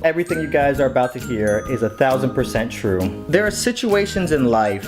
Everything you guys are about to hear is 1000% true. There are situations in life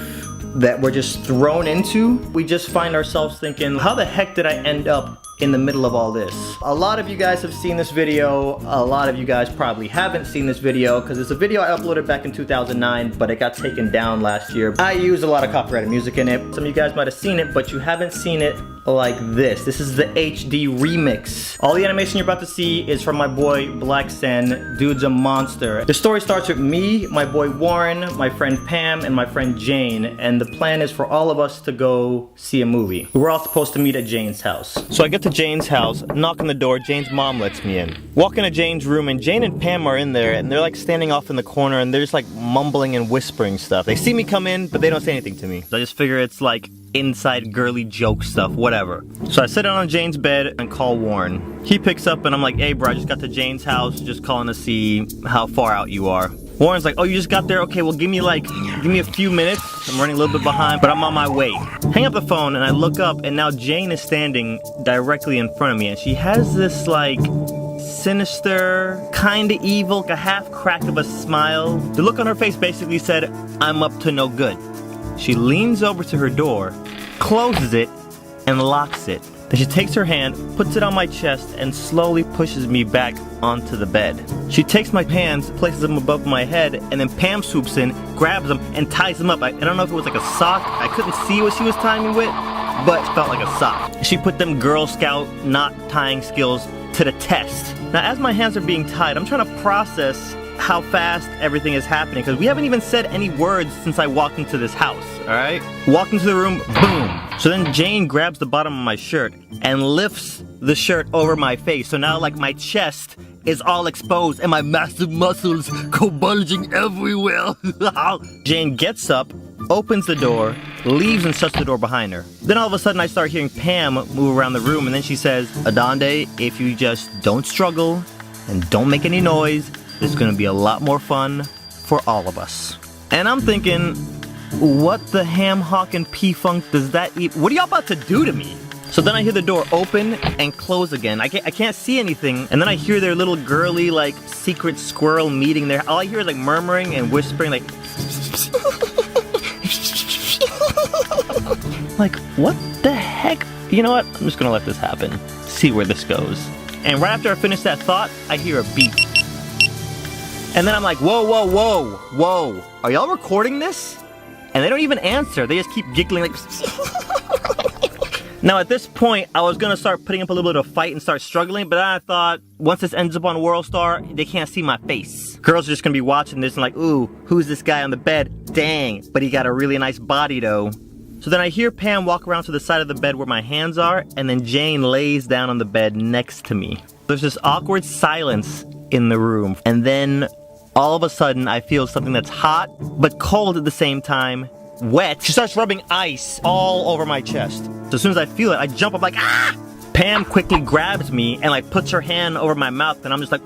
that we're just thrown into. We just find ourselves thinking, how the heck did I end up in the middle of all this? A lot of you guys have seen this video. A lot of you guys probably haven't seen this video because it's a video I uploaded back in 2009, but it got taken down last year. I used a lot of copyrighted music in it. Some of you guys might have seen it, but you haven't seen it like this. This is the HD remix. All the animation you're about to see is from my boy Blacksen. Dude's a monster. The story starts with me, my boy Warren, my friend Pam, and my friend Jane, and the plan is for all of us to go see a movie. We're all supposed to meet at Jane's house. So I get to Jane's house, knock on the door, Jane's mom lets me in. Walk into Jane's room, and Jane and Pam are in there, and they're like standing off in the corner, and they're just like mumbling and whispering stuff. They see me come in, but they don't say anything to me. So I just figure it's like inside girly joke stuff, whatever. So I sit down on Jane's bed and call Warren. He picks up and I'm like, hey bro, I just got to Jane's house, just calling to see how far out you are. Warren's like, oh, you just got there? Okay, well give me a few minutes. I'm running a little bit behind, but I'm on my way. Hang up the phone and I look up and now Jane is standing directly in front of me and she has this like sinister, kinda evil, like a half crack of a smile. The look on her face basically said, I'm up to no good. She leans over to her door, closes it, and locks it. Then she takes her hand, puts it on my chest, and slowly pushes me back onto the bed. She takes my hands, places them above my head, and then Pam swoops in, grabs them, and ties them up. I don't know if it was like a sock. I couldn't see what she was tying me with, but it felt like a sock. She put them Girl Scout knot tying skills to the test. Now, as my hands are being tied, I'm trying to process how fast everything is happening because we haven't even said any words since I walked into this house, alright? Walk into the room, boom. So then Jane grabs the bottom of my shirt and lifts the shirt over my face. So now like my chest is all exposed and my massive muscles go bulging everywhere. Jane gets up, opens the door, leaves and shuts the door behind her. Then all of a sudden I start hearing Pam move around the room and then she says, Adonde, if you just don't struggle and don't make any noise, it's gonna be a lot more fun for all of us. And I'm thinking, what the ham hock and P-Funk does that eat? What are y'all about to do to me? So then I hear the door open and close again. I can't see anything. And then I hear their little girly, like, secret squirrel meeting there. All I hear is like murmuring and whispering, like, like, what the heck? You know what? I'm just gonna let this happen. See where this goes. And right after I finish that thought, I hear a beep. And then I'm like, whoa, whoa, whoa, whoa. Are y'all recording this? And they don't even answer. They just keep giggling like... Now at this point, I was gonna start putting up a little bit of a fight and start struggling, but then I thought, once this ends up on WorldStar, they can't see my face. Girls are just gonna be watching this and like, ooh, who's this guy on the bed? Dang, but he got a really nice body though. So then I hear Pam walk around to the side of the bed where my hands are, and then Jane lays down on the bed next to me. There's this awkward silence in the room, and then all of a sudden, I feel something that's hot, but cold at the same time, wet. She starts rubbing ice all over my chest. So as soon as I feel it, I jump up like, ah! Pam quickly grabs me and like puts her hand over my mouth, and I'm just like,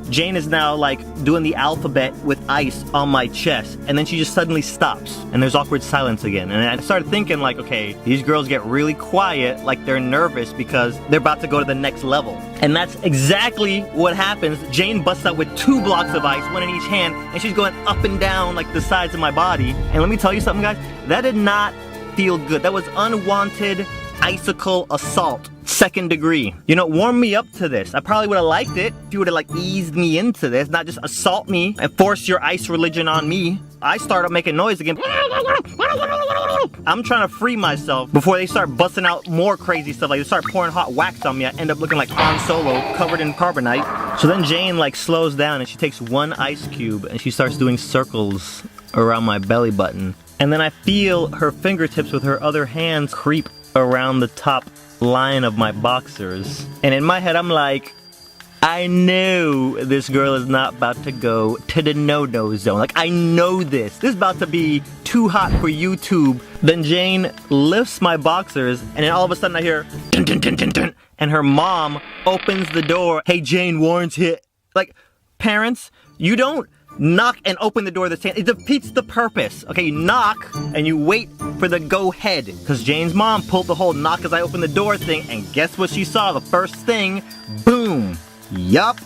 Jane is now like doing the alphabet with ice on my chest, and then she just suddenly stops, and there's awkward silence again. And I started thinking like, okay, these girls get really quiet, like they're nervous because they're about to go to the next level. And that's exactly what happens. Jane busts out with 2 blocks of ice, one in each hand, and she's going up and down like the sides of my body. And let me tell you something, guys, that did not feel good. That was unwanted icicle assault, 2nd degree. You know, warm me up to this. I probably would have liked it if you would have like eased me into this, not just assault me and force your ice religion on me. I start up making noise again. I'm trying to free myself before they start busting out more crazy stuff. Like they start pouring hot wax on me. I end up looking like Han Solo covered in carbonite. So then Jane like slows down and she takes 1 ice cube and she starts doing circles around my belly button. And then I feel her fingertips with her other hands creep around the top line of my boxers. And in my head, I'm like, I know this girl is not about to go to the no-no zone. Like, I know this. This is about to be too hot for YouTube. Then Jane lifts my boxers, and then all of a sudden I hear, dun, dun, dun, dun, dun, and her mom opens the door. Hey, Jane, Warren's hit. Like, parents, you don't knock and open the door the same. It defeats the purpose. Okay, you knock and you wait for the go ahead. Because Jane's mom pulled the whole knock as I open the door thing, and guess what she saw? The first thing, boom. Yup.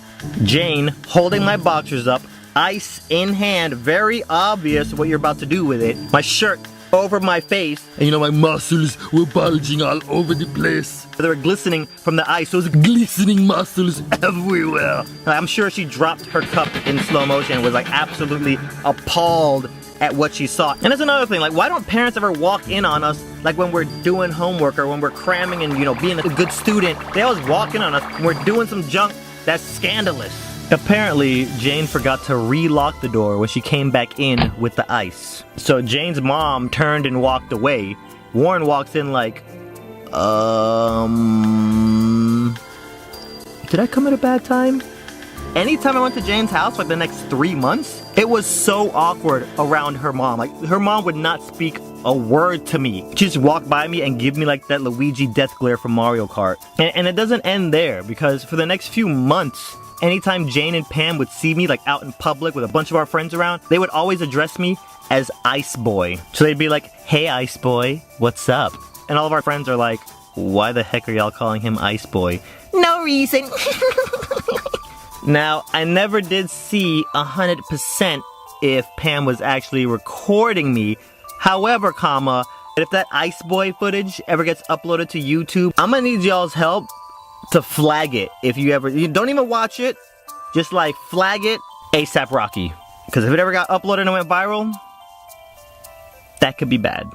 Jane holding my boxers up, ice in hand, very obvious what you're about to do with it. My shirt over my face, and you know my muscles were bulging all over the place. They were glistening from the ice, those glistening muscles everywhere. I'm sure she dropped her cup in slow motion and was like absolutely appalled at what she saw. And that's another thing, like why don't parents ever walk in on us like when we're doing homework or when we're cramming and, you know, being a good student? They always walk in on us when we're doing some junk that's scandalous. Apparently, Jane forgot to re-lock the door when she came back in with the ice. So Jane's mom turned and walked away. Warren walks in like, did I come at a bad time? Anytime I went to Jane's house for like the next 3 months, it was so awkward around her mom. Like, her mom would not speak a word to me. She'd just walk by me and give me like that Luigi death glare from Mario Kart. And it doesn't end there, because for the next few months, anytime Jane and Pam would see me like out in public with a bunch of our friends around, they would always address me as Ice Boy. So they'd be like, hey Ice Boy, what's up? And all of our friends are like, why the heck are y'all calling him Ice Boy? No reason. Now, I never did see 100% if Pam was actually recording me. However, if that Ice Boy footage ever gets uploaded to YouTube, I'm gonna need y'all's help to flag it. If you don't even watch it, just like flag it ASAP Rocky. Because if it ever got uploaded and went viral, that could be bad.